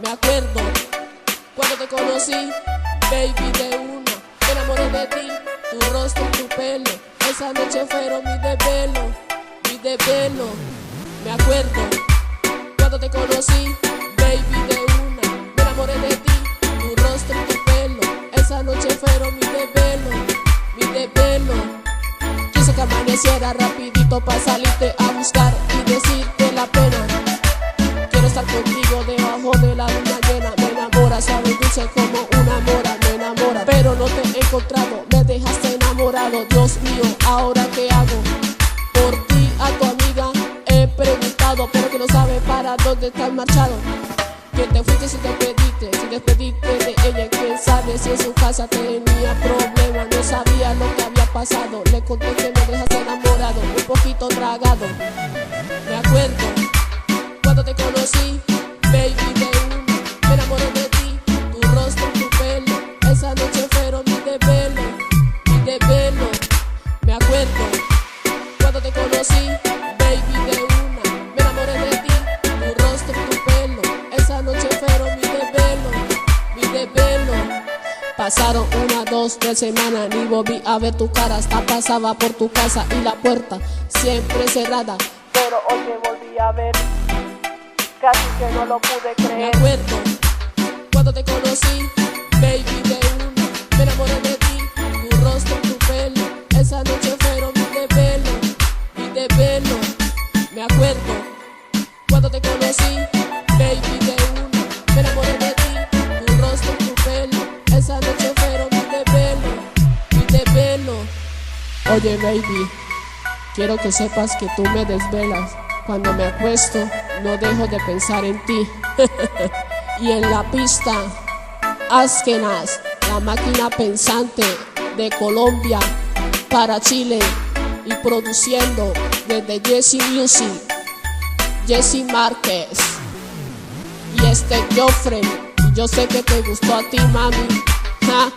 Me acuerdo cuando te conocí, baby, de una. Me enamoré de ti, tu rostro y tu pelo. Esa noche fueron mis desvelos, mis desvelos. Me acuerdo cuando te conocí, baby, de una. Me enamoré de ti, tu rostro y tu pelo. Esa noche fueron mis desvelos, mis desvelos. Quise que amaneciera rapidito para salirte a buscar y decirte la pena. Quiero estar contigo debajo de la luna llena. Me enamora, suave y dulce como una mora. Me enamora, pero no te he encontrado. Me dejaste enamorado, Dios mío, ¿ahora qué hago? Por ti a tu amiga he preguntado, pero que no sabe para dónde estás marchado. Que te fuiste sin despediste de ella. Quién sabe si en su casa tenía problemas. No sabía lo que había pasado. Le conté que me dejaste enamorado, un poquito tragado. Me acuerdo cuando te conocí, baby, de una. Me enamoré de ti, tu rostro y tu pelo. Esa noche fueron mis desvelos, mis desvelos. Me acuerdo cuando te conocí, baby, de una. Me enamoré de ti, tu rostro y tu pelo. Esa noche fueron mis desvelos, mis desvelos. Pasaron 1, 2, 3 semanas, ni volví a ver tu cara. Hasta pasaba por tu casa y la puerta siempre cerrada. Pero hoy te volví a ver, casi que no lo pude creer. Me acuerdo cuando te conocí, baby, de una. Me enamoré de ti, tu rostro y tu pelo. Esa noche fueron mis desvelos, mis desvelos. Me acuerdo cuando te conocí, baby, de una. Me enamoré de ti, tu rostro y tu pelo. Esa noche fueron mis desvelos, mis desvelos. Oye, baby, quiero que sepas que tú me desvelas. Cuando me acuesto, no dejo de pensar en ti. Y en la pista, Askenas, la máquina pensante de Colombia para Chile. Y produciendo desde Jesse Music, Jesse Márquez y Joffrey. Y yo sé que te gustó a ti, mami. Ja.